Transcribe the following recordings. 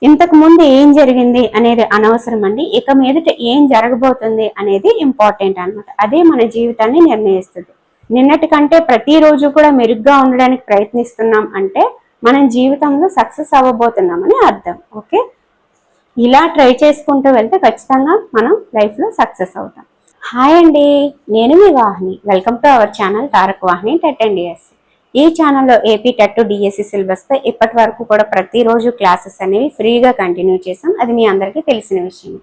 ఇంతకు ముందు ఏం జరిగింది అనేది అనవసరం అండి. ఇక మీదట ఏం జరగబోతుంది అనేది ఇంపార్టెంట్ అన్నమాట. అదే మన జీవితాన్ని నిర్ణయిస్తుంది. నిన్నటి కంటే ప్రతిరోజు కూడా మెరుగ్గా ఉండడానికి ప్రయత్నిస్తున్నాం అంటే మనం జీవితంలో సక్సెస్ అవ్వబోతున్నామని అర్థం. ఓకే, ఇలా ట్రై చేసుకుంటూ వెళ్తే ఖచ్చితంగా మనం లైఫ్లో సక్సెస్ అవుతాం. హాయ్ అండి, నేను మీ Vahini. Welcome to our channel Tarak Vahini TET and DSC. ఈ ఛానల్లో ఏపీ టెట్ డిఎస్సి సిలబస్తో ఇప్పటి వరకు కూడా ప్రతిరోజు క్లాసెస్ అనేవి ఫ్రీగా కంటిన్యూ చేసాం. అది మీ అందరికీ తెలిసిన విషయం.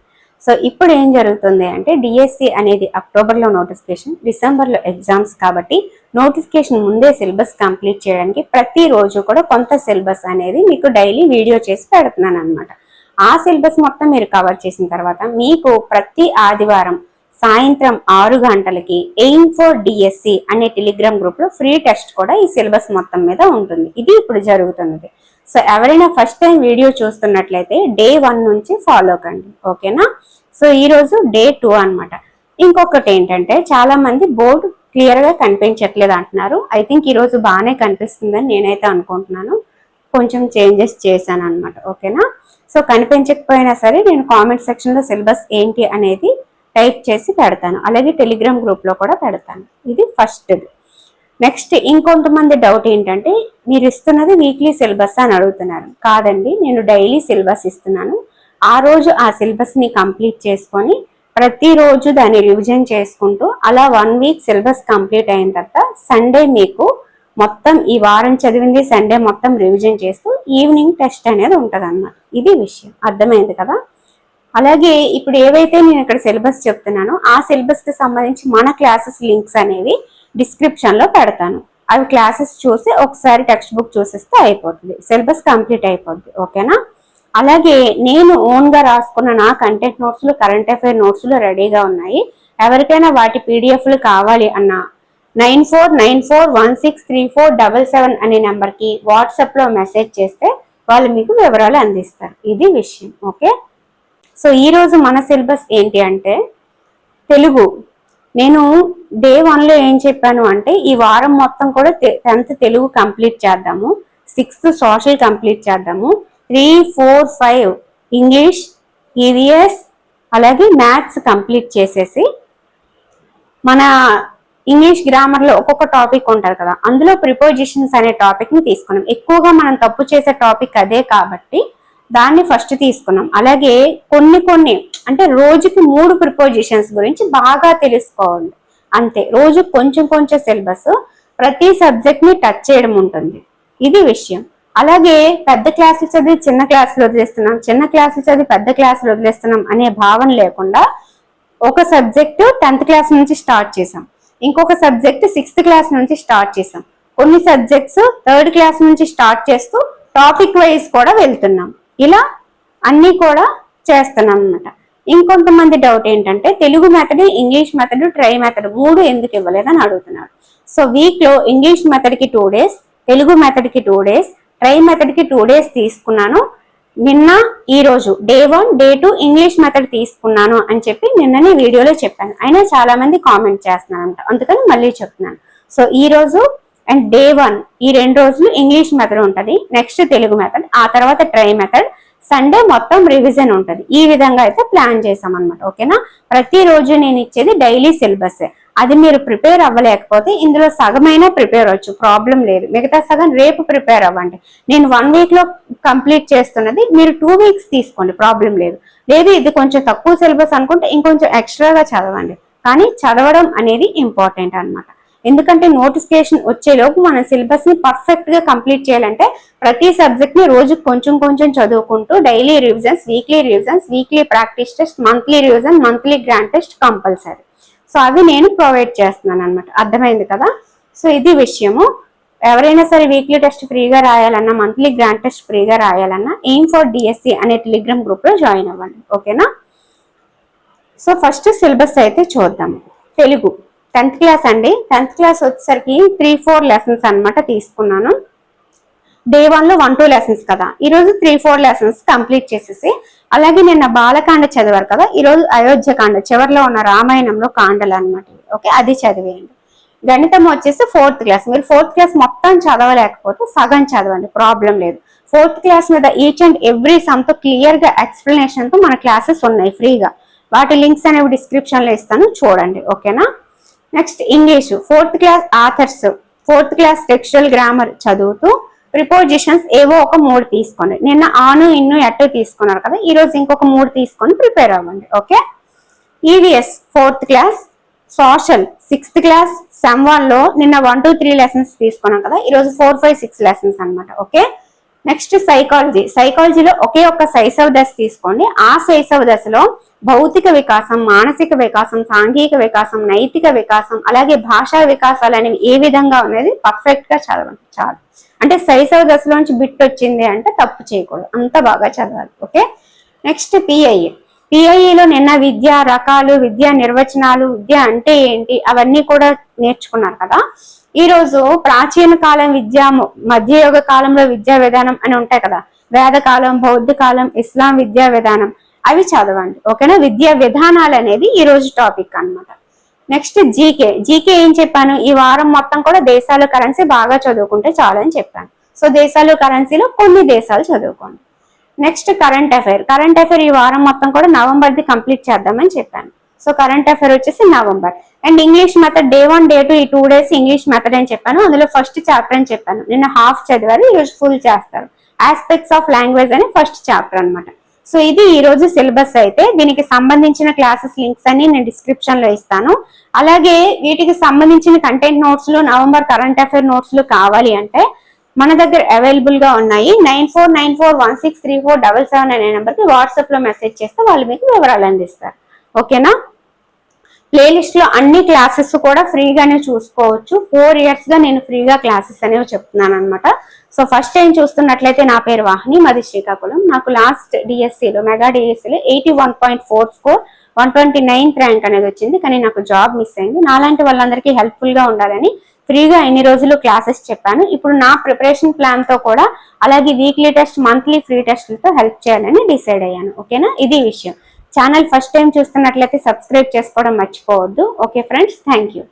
సో ఇప్పుడు ఏం జరుగుతుంది అంటే డిఎస్సి అనేది అక్టోబర్లో నోటిఫికేషన్, డిసెంబర్లో ఎగ్జామ్స్ కాబట్టి నోటిఫికేషన్ ముందే సిలబస్ కంప్లీట్ చేయడానికి ప్రతిరోజు కూడా కొంత సిలబస్ అనేది మీకు డైలీ వీడియో చేసి పెడుతున్నాను అనమాట. ఆ సిలబస్ మొత్తం మీరు కవర్ చేసిన తర్వాత మీకు ప్రతి ఆదివారం సాయంత్రం 6 గంటలకి ఎయిమ్ ఫర్ డిఎస్సి అనే టెలిగ్రామ్ గ్రూప్ లో ఫ్రీ టెస్ట్ కూడా ఈ సిలబస్ మొత్తం మీద ఉంటుంది. ఇది ఇప్పుడు జరుగుతున్నది. సో ఎవరైనా ఫస్ట్ టైం వీడియో చూస్తున్నట్లయితే డే 1 నుంచి ఫాలో కండి, ఓకేనా. సో ఈ రోజు డే 2 అనమాట. ఇంకొకటి ఏంటంటే చాలా మంది బోర్డు క్లియర్ గా కనిపించట్లేదు అంటున్నారు. ఐ థింక్ ఈ రోజు బాగానే కనిపిస్తుందని నేనైతే అనుకుంటున్నాను. కొంచెం చేంజెస్ చేశాను అనమాట, ఓకేనా. సో కనిపించకపోయినా సరే నేను కామెంట్ సెక్షన్ లో సిలబస్ ఏంటి అనేది టైప్ చేసి పెడతాను, అలాగే టెలిగ్రామ్ గ్రూప్ లో కూడా పెడతాను. ఇది ఫస్ట్. నెక్స్ట్ ఇంకొంతమంది డౌట్ ఏంటంటే మీరు ఇస్తున్నది వీక్లీ సిలబస్ అని అడుగుతున్నారు. కాదండి, నేను డైలీ సిలబస్ ఇస్తున్నాను. ఆ రోజు ఆ సిలబస్ ని కంప్లీట్ చేసుకొని ప్రతిరోజు దాన్ని రివిజన్ చేసుకుంటూ అలా 1 వీక్ సిలబస్ కంప్లీట్ అయిన తర్వాత సండే మీకు మొత్తం ఈ వారం చదివింది సండే మొత్తం రివిజన్ చేస్తూ ఈవినింగ్ టెస్ట్ అనేది ఉంటుంది అన్నమాట. ఇది విషయం, అర్థమైంది కదా. అలాగే ఇప్పుడు ఏవైతే నేను ఇక్కడ సిలబస్ చెప్తున్నానో ఆ సిలబస్ కి సంబంధించి మన క్లాసెస్ లింక్స్ అనేవి డిస్క్రిప్షన్ లో పెడతాను. అవి క్లాసెస్ చూసి ఒకసారి టెక్స్ట్ బుక్ చూసిస్తే అయిపోతుంది, సిలబస్ కంప్లీట్ అయిపోద్ది, ఓకేనా. అలాగే నేను ఓన్ గా రాసుకున్న నా కంటెంట్ నోట్స్లు, కరెంట్ అఫైర్ నోట్స్లు రెడీగా ఉన్నాయి. ఎవరికైనా వాటి పీడిఎఫ్లు కావాలి అన్నా 9494163477 అనే నెంబర్కి వాట్సాప్లో మెసేజ్ చేస్తే వాళ్ళు మీకు వివరాలు అందిస్తారు. ఇది విషయం, ఓకే. సో ఈరోజు మన సిలబస్ ఏంటి అంటే తెలుగు. నేను డే 1లో ఏం చెప్పాను అంటే ఈ వారం మొత్తం కూడా 10th తెలుగు కంప్లీట్ చేద్దాము, 6th సోషల్ కంప్లీట్ చేద్దాము, 3, 4, 5 ఇంగ్లీష్, ఈవీఎస్ అలాగే మ్యాథ్స్ కంప్లీట్ చేసేసి మన ఇంగ్లీష్ గ్రామర్ లో ఒక్కొక్క టాపిక్ ఉంటుంది కదా, అందులో ప్రిపోజిషన్స్ అనే టాపిక్ ని తీసుకున్నాం. ఎక్కువగా మనం తప్పు చేసే టాపిక్ అదే కాబట్టి దాన్ని ఫస్ట్ తీసుకున్నాం. అలాగే కొన్ని అంటే రోజుకి 3 ప్రిపోజిషన్స్ గురించి బాగా తెలుసుకోవాలి అంతే. రోజు కొంచెం సిలబస్ ప్రతి సబ్జెక్ట్ ని టచ్ చేయడం ఉంటుంది, ఇది విషయం. అలాగే పెద్ద క్లాసులు చదివి చిన్న క్లాసులు వదిలేస్తున్నాం, చిన్న క్లాసులు చదివి పెద్ద క్లాసులు వదిలేస్తున్నాం అనే భావన లేకుండా ఒక సబ్జెక్టు 10th క్లాస్ నుంచి స్టార్ట్ చేసాం, ఇంకొక సబ్జెక్ట్ 6th క్లాస్ నుంచి స్టార్ట్ చేసాం, కొన్ని సబ్జెక్ట్స్ 3rd క్లాస్ నుంచి స్టార్ట్ చేస్తూ టాపిక్ వైజ్ కూడా వెళ్తున్నాం. ఇలా అన్నీ కూడా చేస్తున్నాం అన్నమాట. ఇంకొంతమంది డౌట్ ఏంటంటే Telugu method, English method, try method 3 ఎందుకు ఇవ్వలేదని అడుగుతున్నారు. సో వీక్ లో ఇంగ్లీష్ మెథడ్ కి 2 days, తెలుగు మెథడ్ కి 2 days, ట్రై మెథడ్ కి 2 days తీసుకున్నాను. నిన్న ఈ రోజు డే 1 డే 2 ఇంగ్లీష్ మెథడ్ తీసుకున్నాను అని చెప్పి నిన్ననే వీడియోలో చెప్పాను. అయినా చాలా మంది కామెంట్ చేస్తున్నారంట, అందుకని మళ్ళీ చెప్తున్నాను. సో ఈ రోజు అండ్ డే 1 ఈ 2 రోజులు ఇంగ్లీష్ మెథడ్ ఉంటుంది, నెక్స్ట్ తెలుగు మెథడ్, ఆ తర్వాత ట్రై మెథడ్, సండే మొత్తం రివిజన్ ఉంటుంది. ఈ విధంగా అయితే ప్లాన్ చేసాం అనమాట, ఓకేనా. ప్రతిరోజు నేను ఇచ్చేది డైలీ సిలబస్. అది మీరు ప్రిపేర్ అవ్వలేకపోతే ఇందులో సగమైనా ప్రిపేర్ అవ్వచ్చు, ప్రాబ్లం లేదు. మిగతా సగం రేపు ప్రిపేర్ అవ్వండి. నేను 1 వీక్ లో కంప్లీట్ చేస్తున్నది మీరు 2 weeks తీసుకోండి, ప్రాబ్లం లేదు. లేదు ఇది కొంచెం తక్కువ సిలబస్ అనుకుంటే ఇంకొంచెం ఎక్స్ట్రాగా చదవండి. కానీ చదవడం అనేది ఇంపార్టెంట్ అనమాట. ఎందుకంటే నోటిఫికేషన్ వచ్చేలోపు మన సిలబస్ ని పర్ఫెక్ట్ గా కంప్లీట్ చేయాలంటే ప్రతి సబ్జెక్ట్ ని రోజు కొంచెం చదువుకుంటూ daily revisions, weekly practice test, monthly revision, monthly grand test compulsory. So అవి నేను ప్రొవైడ్ చేస్తున్నాను అనమాట, అర్థమైంది కదా. సో ఇది విషయము. ఎవరైనా సరే వీక్లీ టెస్ట్ ఫ్రీగా రాయాలన్నా, మంత్లీ గ్రాండ్ టెస్ట్ ఫ్రీగా రాయాలన్నా ఎయిమ్ ఫర్ డిఎస్సి అనే టెలిగ్రామ్ గ్రూప్ లో జాయిన్ అవ్వండి, ఓకేనా. సో ఫస్ట్ సిలబస్ అయితే చూద్దాము. తెలుగు 10th క్లాస్ అండి. 10th క్లాస్ వచ్చేసరికి 3-4 లెసన్స్ అనమాట తీసుకున్నాను. డే 1లో 1-2 లెసన్స్ కదా, ఈరోజు 3-4 లెసన్స్ కంప్లీట్ చేసేసి, అలాగే నిన్న బాలకాండ చదివారు కదా, ఈరోజు అయోధ్యకాండ చివరిలో ఉన్న రామాయణంలో కాండలు అనమాట, ఓకే, అది చదివేయండి. గణితం వచ్చేసి 4th క్లాస్. మీరు 4th క్లాస్ మొత్తం చదవలేకపోతే సగం చదవండి, ప్రాబ్లం లేదు. 4th క్లాస్ మీద ఈచ్ అండ్ ఎవ్రీ సమ్ తో క్లియర్ గా ఎక్స్ప్లెనేషన్ తో మన క్లాసెస్ ఉన్నాయి ఫ్రీగా. వాటి లింక్స్ అనేవి డిస్క్రిప్షన్ లో ఇస్తాను, చూడండి. ఓకేనా. Next English 4th class authors, 4th class textual grammar చదువుతూ ప్రిపోజిషన్స్ ఏవో ఒక 3 తీసుకోండి. నిన్న ఆను ఇన్ను ఎట్టు తీసుకున్నారు కదా, ఈ రోజు ఇంకొక 3 తీసుకొని ప్రిపేర్ అవ్వండి. Okay. EVS 4th class, social 6th class, some 1 లో నిన్న 1 to 3 లెసన్స్ తీసుకున్నాం కదా, ఈ రోజు 4, 5, 6 లెసన్స్ అనమాట. ఓకే. నెక్స్ట్ సైకాలజీ, సైకాలజీలో ఒకే ఒక్క శైశవ దశ తీసుకోండి. ఆ శైశవ దశలో భౌతిక వికాసం, మానసిక వికాసం, సాంఘిక వికాసం, నైతిక వికాసం, అలాగే భాషా వికాసాలు అనేవి ఏ విధంగా అనేది పర్ఫెక్ట్ గా చదవండి చాలు. అంటే శైశవ దశలోంచి బిట్ వచ్చింది అంటే తప్పు చేయకూడదు, అంత బాగా చదవాలి. ఓకే. నెక్స్ట్ పిఐఈలో నిన్న విద్యా రకాలు, విద్యా నిర్వచనాలు, విద్య అంటే ఏంటి అవన్నీ కూడా నేర్చుకున్నారు కదా. ఈ రోజు ప్రాచీన కాలం విద్య, మధ్యయుగ కాలంలో విద్యా విధానం అని ఉంటాయి కదా, వేదకాలం, బౌద్ధ కాలం, ఇస్లాం విద్యా విధానం, అవి చదవండి. ఓకేనా. విద్యా విధానాలు అనేది ఈ రోజు టాపిక్ అన్నమాట. నెక్స్ట్ జీకే ఏం చెప్పాను, ఈ వారం మొత్తం కూడా దేశాలు కరెన్సీ బాగా చదువుకుంటే చాలు అని చెప్పాను. సో దేశాలు కరెన్సీలో కొన్ని దేశాలు చదువుకోండి. నెక్స్ట్ కరెంట్ అఫైర్ ఈ వారం మొత్తం కూడా నవంబర్ది కంప్లీట్ చేద్దామని చెప్పాను. సో కరెంట్ అఫైర్ వచ్చేసి November. And English method day 1, day 2 ఈ 2 days ఇంగ్లీష్ మెథడ్ అని చెప్పాను. అందులో ఫస్ట్ చాప్టర్ అని చెప్పాను, నిన్న హాఫ్ చదివారు, ఈరోజు ఫుల్ చేస్తారు. ఆస్పెక్ట్స్ ఆఫ్ లాంగ్వేజ్ అని ఫస్ట్ చాప్టర్ అనమాట. సో ఇది ఈ రోజు సిలబస్. అయితే దీనికి సంబంధించిన క్లాసెస్ లింక్స్ అన్ని నేను డిస్క్రిప్షన్ లో ఇస్తాను. అలాగే వీటికి సంబంధించిన కంటెంట్ నోట్స్ లు, నవంబర్ కరెంట్ అఫైర్ నోట్స్ లు కావాలి అంటే మన దగ్గర అవైలబుల్ గా ఉన్నాయి. 9494163477 అనే నెంబర్ కి వాట్సాప్ లో మెసేజ్ చేస్తే వాళ్ళు మీకు వివరాలు అందిస్తారు. ఓకేనా. ప్లేలిస్ట్ లో అన్ని క్లాసెస్ కూడా ఫ్రీగానే చూసుకోవచ్చు. 4 years గా నేను ఫ్రీగా క్లాసెస్ అనేవి చెప్తున్నాను అనమాట. సో ఫస్ట్ టైం చూస్తున్నట్లయితే నా పేరు వాహిని, మాది శ్రీకాకుళం. నాకు లాస్ట్ డిఎస్సిలో, మెగా డిఎస్సిలో 81.4 స్కోర్, 129th ర్యాంక్ అనేది వచ్చింది. కానీ నాకు జాబ్ మిస్ అయింది. నాలాంటి వాళ్ళందరికీ హెల్ప్ఫుల్ గా ఉండాలని ఫ్రీగా ఎన్ని రోజులు క్లాసెస్ చెప్పాను. ఇప్పుడు నా ప్రిపరేషన్ ప్లాన్ తో కూడా అలాగే వీక్లీ టెస్ట్, మంత్లీ ఫ్రీ టెస్ట్లతో హెల్ప్ చేయాలని డిసైడ్ అయ్యాను. ఓకేనా. ఇది విషయం. ఛానల్ ఫస్ట్ టైం చూస్తున్నట్లయితే సబ్స్క్రైబ్ చేసుకోవడం మర్చిపోవద్దు. Okay friends, thank you.